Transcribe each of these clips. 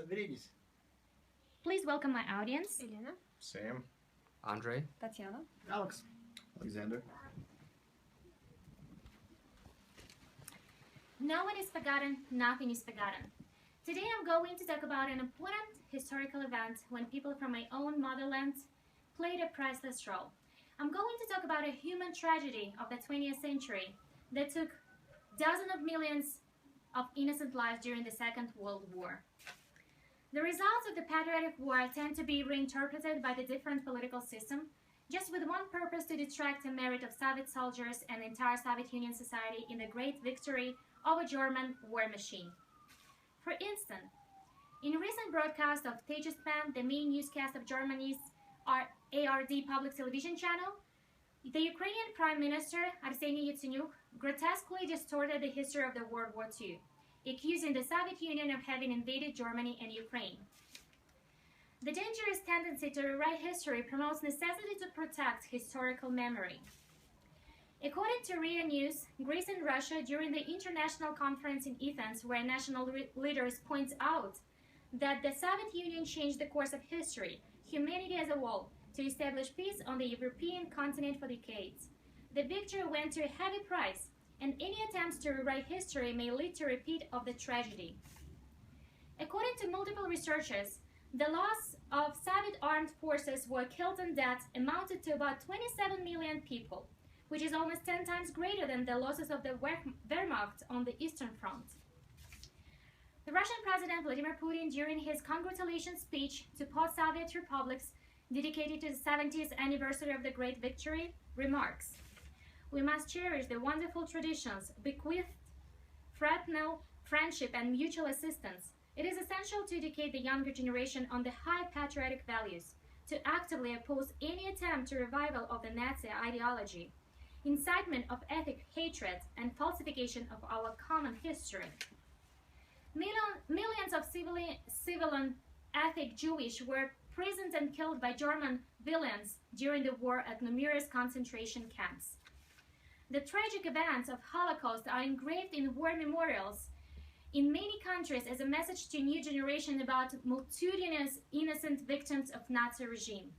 Viridis. Please welcome my audience. Elena. Sam. Andre. Tatiana. Alex. Alexander. No one is forgotten, nothing is forgotten. Today I'm going to talk about an important historical event when people from my own motherland played a priceless role. I'm going to talk about a human tragedy of the 20th century that took dozens of millions of innocent lives during the Second World War. The results of the Patriotic War tend to be reinterpreted by the different political system, just with one purpose: to detract the merit of Soviet soldiers and the entire Soviet Union society in the great victory of a German war machine. For instance, in a recent broadcast of Tejas-Pan, the main newscast of Germany's ARD public television channel, the Ukrainian Prime Minister Arseniy Yatsenyuk grotesquely distorted the history of the World War II, accusing the Soviet Union of having invaded Germany and Ukraine. The dangerous tendency to rewrite history promotes necessity to protect historical memory. According to RIA News, Greece and Russia, during the international conference in Athens, where national leaders point out that the Soviet Union changed the course of history, humanity as a whole, to establish peace on the European continent for decades. The victory went to a heavy price, and any attempts to rewrite history may lead to a repeat of the tragedy. According to multiple researchers, the loss of Soviet armed forces who were killed and dead amounted to about 27 million people, which is almost 10 times greater than the losses of the Wehrmacht on the Eastern Front. The Russian President Vladimir Putin, during his congratulation speech to post-Soviet republics dedicated to the 70th anniversary of the Great Victory, remarks, "We must cherish the wonderful traditions bequeathed, fraternal friendship and mutual assistance. It is essential to educate the younger generation on the high patriotic values, to actively oppose any attempt to revival of the Nazi ideology, incitement of ethnic hatred, and falsification of our common history." Millions of civilian ethnic Jewish were imprisoned and killed by German villains during the war at numerous concentration camps. The tragic events of Holocaust are engraved in war memorials in many countries as a message to a new generation about multitudinous innocent victims of Nazi regime.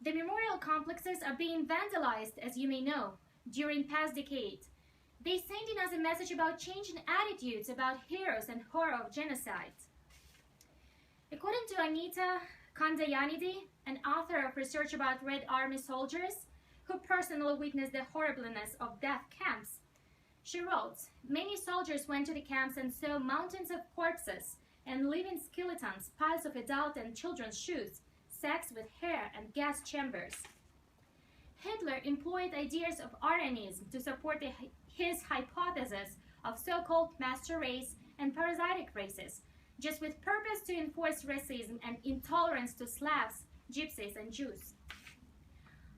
The memorial complexes are being vandalized, as you may know, during past decades. They send in us a message about changing attitudes about heroes and horror of genocide. According to Anita Kandayanidi, an author of research about Red Army soldiers who personally witnessed the horribleness of death camps, she wrote, "Many soldiers went to the camps and saw mountains of corpses and living skeletons, piles of adult and children's shoes, sacks with hair and gas chambers." Hitler employed ideas of Aryanism to support his hypothesis of so-called master race and parasitic races, just with purpose to enforce racism and intolerance to Slavs, Gypsies, and Jews.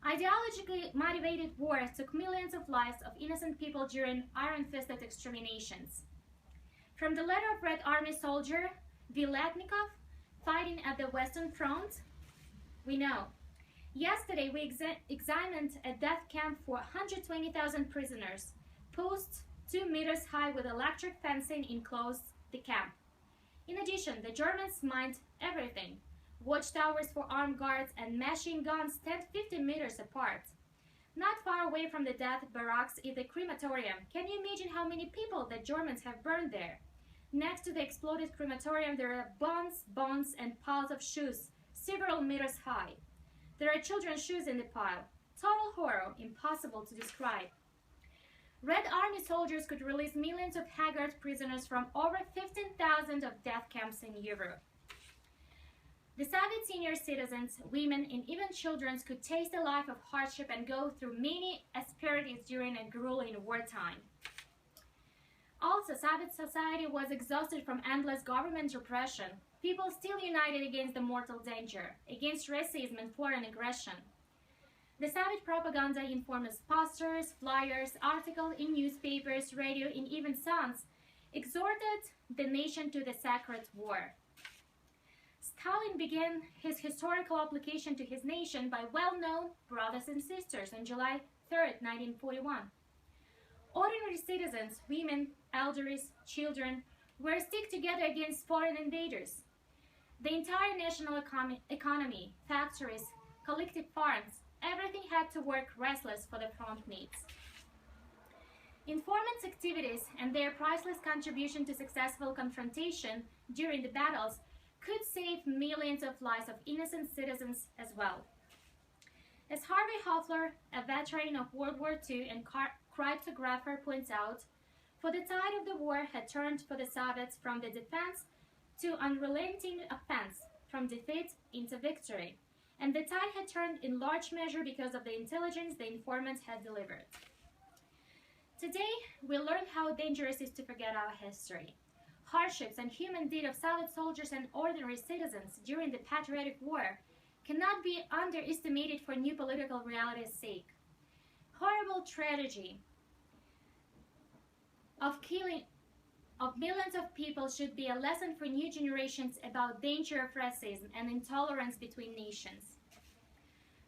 Ideologically motivated war took millions of lives of innocent people during iron-fisted exterminations. From the letter of Red Army soldier Vilatnikov, fighting at the Western Front, we know, "Yesterday we examined a death camp for 120,000 prisoners. Posts 2 meters high with electric fencing enclosed the camp. In addition, the Germans mined everything. Watchtowers for armed guards and machine guns stand 50 meters apart. Not far away from the death barracks is the crematorium. Can you imagine how many people the Germans have burned there? Next to the exploded crematorium, there are bones, and piles of shoes, several meters high. There are children's shoes in the pile. Total horror, impossible to describe." Red Army soldiers could release millions of haggard prisoners from over 15,000 of death camps in Europe. The Soviet senior citizens, women, and even children could taste a life of hardship and go through many asperities during a grueling wartime. Also, Soviet society was exhausted from endless government repression. People still united against the mortal danger, against racism and foreign aggression. The Soviet propaganda in form of posters, flyers, articles in newspapers, radio, and even songs exhorted the nation to the sacred war. Stalin began his historical application to his nation by well-known brothers and sisters on July 3, 1941. Ordinary citizens, women, elders, children, We're stick together against foreign invaders. The entire national economy, factories, collective farms, everything had to work restless for the front needs. Informants' activities and their priceless contribution to successful confrontation during the battles could save millions of lives of innocent citizens as well. As Harvey Hoffler, a veteran of World War II and cryptographer, points out, for the tide of the war had turned for the Soviets from the defense to unrelenting offense, from defeat into victory, and the tide had turned in large measure because of the intelligence the informants had delivered. Today, we learned how dangerous it is to forget our history. Hardships and human deed of Soviet soldiers and ordinary citizens during the Patriotic War cannot be underestimated for new political reality's sake. Horrible tragedy of killing of millions of people should be a lesson for new generations about danger of racism and intolerance between nations.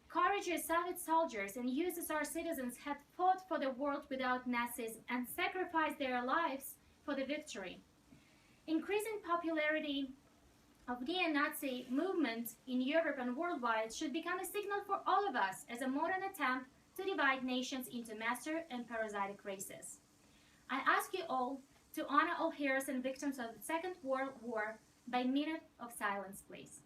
Courageous Soviet soldiers and USSR citizens had fought for the world without Nazis and sacrificed their lives for the victory. Increasing popularity of the neo-Nazi movement in Europe and worldwide should become a signal for all of us as a modern attempt to divide nations into master and parasitic races. I ask you all to honor all heroes and victims of the Second World War by a minute of silence, please.